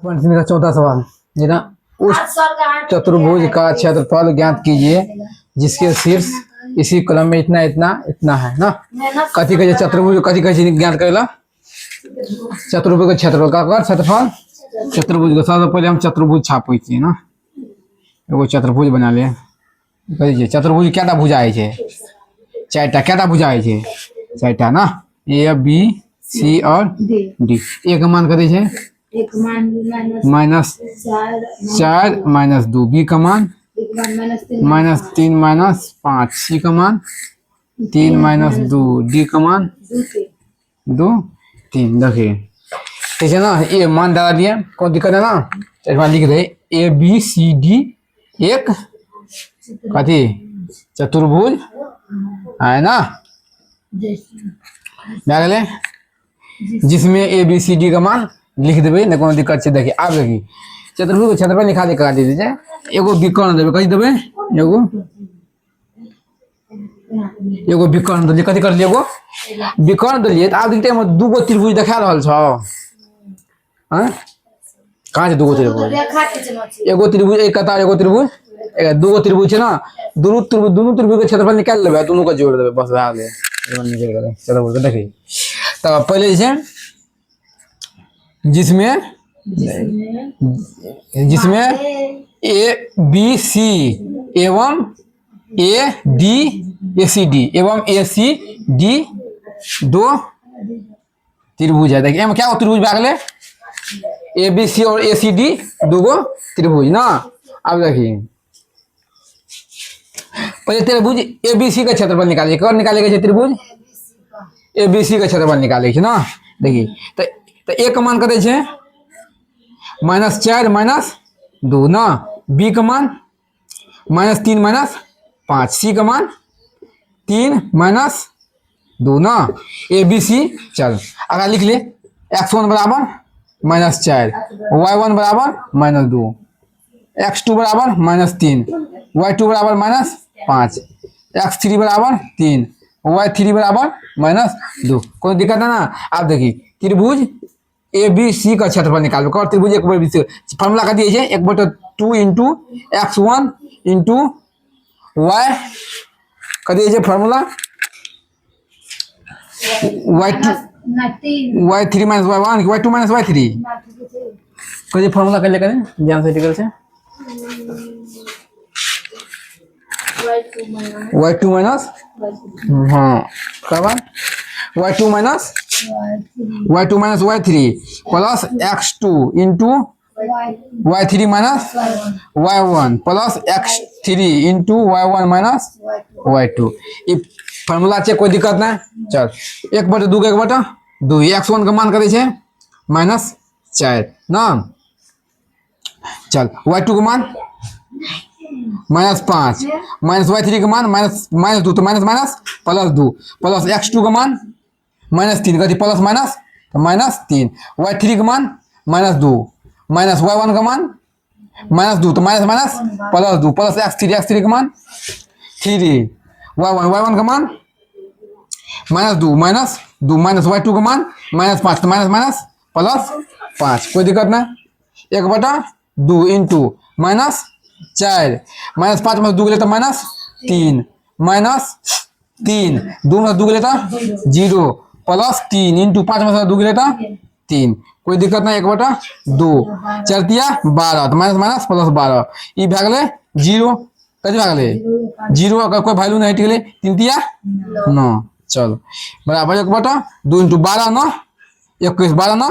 का चौथा सवाल जी ना, उस चतुर्भुज का क्षेत्रफल ज्ञात कीजिए जिसके शीर्ष इसी कलम में इतना इतना इतना है ना। कथी कहे चतुर्भुज, कथी कहे ज्ञात करेला चतुर्भुज का क्षेत्रफल का क्षेत्रफल चतुर्भुज का। सबसे पहले हम चतुर्भुज छापे छी ना, एगो चतुर्भुज बना ले। कही चतुर्भुज क्या भुजा है, चारटा क्या भुजा है, चारटा ना, ए बी सी और डी। ए का मान कथी है -4 -2, बी का मान -3 -5, सी का मान 3 -2, डी का मान 2 3। देखिए ठीक है ना, ये मान डाला दिया, कोई दिक्कत है ना। इसमें लिख दे ए बी सी डी एक कथी चतुर्भुज है ना, क्या जिसमें ए बी सी डी का मान लिख देवे ना, कोनो दिक्कत है। देखिए आप देखिए चतुर्भुज के क्षेत्रफल निकाल के काट दीजिए, एगो विकर्ण देवे, कथी देवे एगो विकर्ण दिए, कथी कर लिए एगो विकर्ण दिए। तो आप देखते हैं दूगो त्रिभुज देखा रहा है, कहाँ से दूगो त्रिभुज, एगो त्रिभुज एक कतार, एगो त्रिभुज दूगो त्रिभुज है ना, दोनों त्रिभुज के क्षेत्रफल निकाल लेवे, दोनों को जोड़ देवे बस आगे चतुर्भुज। देखिए तो पहले जैसे जिसमें ए बी सी एवं A D A C D एवं ए सी डी दो त्रिभुज है। देखिए क्या त्रिभुज भागले ए बी सी और ए सी डी दो त्रिभुज ना। अब देखिए पहले त्रिभुज ए बी सी का क्षेत्रफल निकालिए, कौन निकालेगा त्रिभुज ए बी सी का क्षेत्रफल निकाले ना। देखिए तो ए का मान कते छे -4 -2 ना, बी का मान -3 -5, सी का मान 3 -2 ना। ए बी सी चल अगर लिख ले x1 बराबर -4, y1 बराबर -2, x2 बराबर -3, y2 बराबर -5, x3 बराबर 3, y3 बराबर -2। कोई दिक्कत है ना। आप देखिए त्रिभुज ए बी सी का क्षेत्रफल निकालो, और त्रिभुज एक बी सी फॉर्मूला का दिए 1/2 इंटू x1 इंटू y का दिए formula y3 -y1 y2 -y3 कहिए फॉर्मूला कर ले करें ध्यान से टिकल से y2 माइनस हाँ कब y2 minus y3 plus x2 into y3 minus y1 plus x3 into y1 minus y2। ये फॉर्मूला है, कोई दिक्कत ना। चल 1/2 के 1/2 x1 का मान करे -4 ना। चल y2 का मान -5 माइनस y3 का मान -2 तो माइनस +2 प्लस x2 का मान -3 कथी प्लस माइनस तो -3, y3 का मान -2 माइनस y1 का मान -2 तो माइनस +2 प्लस x3 का मान 3, y1 का मान -2 माइनस y2 का मान -5 तो माइनस +5। कोई दिक्कत ना। 1/2 इंटू -4 -5 में 2 लेता -3 -3 2 में 2 लेता 0 प्लस 3 इंटू 5 में 2 लेता 3। कोई दिक्कत ना। 1/2 4 12 तो माइनस प्लस 12 ये भागले 0 कथी भागले 0 अगर कोई वैल्यू नहीं टिकले 3 9 चलो बराबर 1/2 इंटू 12 9 21 12 9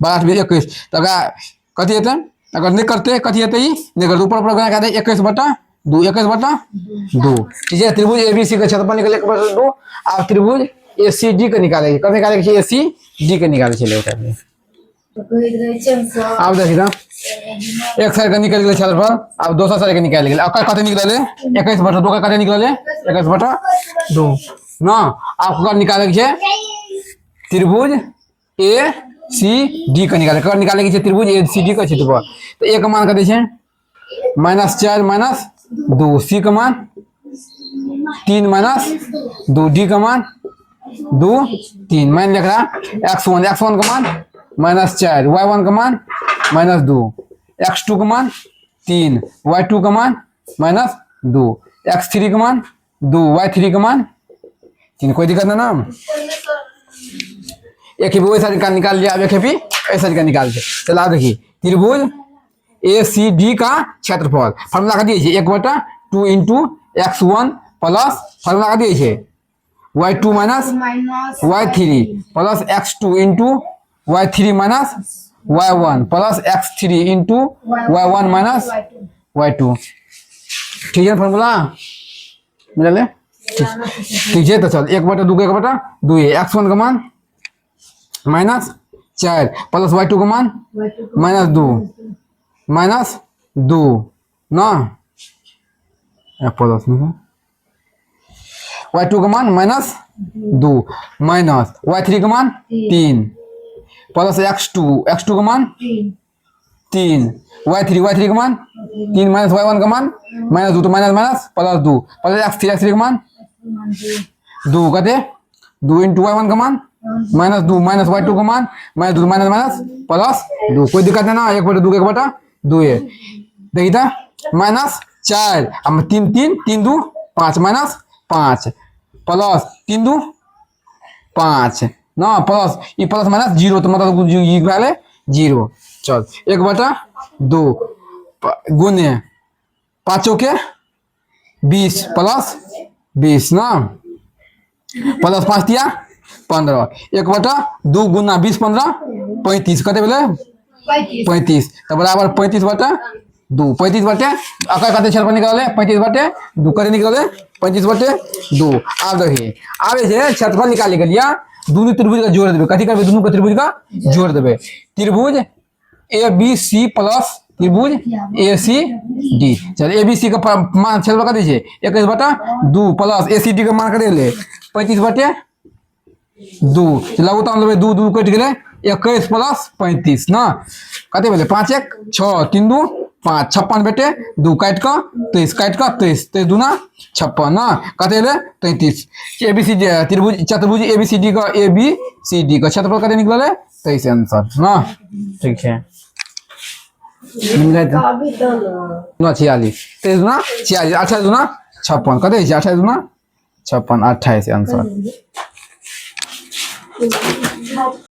12 21 तो अगर कथी हेतै अगर नहीं करते कथी हेतै नहीं करते ऊपर गुणा कर दे 21/2 21/2 ठीक है। त्रिभुज एबीसी का क्षेत्रफल निकले 1/2। आप त्रिभुज एसीडी का निकालेंगे, कब निकालेंगे एसीडी का निकाले चले उठा। आप देखिए ना एक साइड का निकल गया क्षेत्रफल, आप दूसरा साइड का निकाल गए कते निकले 21/2 का कते निकले 21/2 ना। आपको निकाले त्रिभुज ए सी डी का निकाले, कब निकालेंगे त्रिभुज ए सी डी का क्षेत्रफल। तो ए का मान कते -4 -2, सी का मान 3 -2, डी का मान 2 3। मैंने लिख रहा x1 का मान -4, y1 का मान -2, x2 का मान 3, y2 का मान -2, x3 का मान 2, y3 का मान 3। कोई दिक्कत ना? एक ही वैसा निकाल लिया। अब एक ही ऐसा निकाल के चला। आप देखिए त्रिभुज ACD का क्षेत्रफल फॉर्मूला का दिए 1/2 इंटू x1 प्लस फॉर्मूला का दिए y2 minus y3 plus x2 into y3 minus y1 plus x3 into y1 minus y2। ठीक है फॉर्मूला मिला? ठीक है। तो चल 1/2 का 1/2 है। x1 का मान -4 प्लस y2 का मान -2 ना प्लस में y2 का मान -2 माइनस y3 का मान 3 प्लस x2 का मान 3 y3 का मान 3 माइनस y1 का मान -2 तो माइनस प्लस 2 प्लस x3 का मान 2 कहते 2 इंटू y1 का मान -2 माइनस y2 का मान -2 माइनस प्लस 2। कोई दिक्कत है ना? 1/2 का 1/2 है। देखिए था -4 अब 3 2 5 -5 प्लस 3 2 5 ना प्लस ये प्लस माइनस 0 तो मतलब ये 0। चल 1/2 गुने 5 के 20 प्लस 20 ना प्लस 5 दिया 15। 1/2 गुना 20 15 35 कते बोले 35 तो बराबर 35/2 35 अकर कते छल पर निकाले 35/2 करे निकाले 35/2। अब देखिए अब ये क्षेत्रफल निकाल के लिया दोनों त्रिभुज का जोड़ देबे। कथी करबे? दोनों के त्रिभुज का जोड़ देबे। त्रिभुज ABC प्लस त्रिभुज ACD। चल ABC का मान क्षेत्रफल का दीजिए 21/2 प्लस ACD का मान कर ले 35/2। चलो तो हम 2 2 कट गए 21 प्लस 35 ना कते बोले 5 1 6 3 2 5 56/2 काट का 23 काट का 23 23 दूना 56 ना कते ले 33। ABCD त्रिभुज चतुर्भुज ABCD का ABCD का क्षेत्रफल कते निकले 23 आंसर ना। ठीक है मिल गए तो 46 23 दूना 46 28 दूना 56 कते 28 दूना 56 28 आंसर।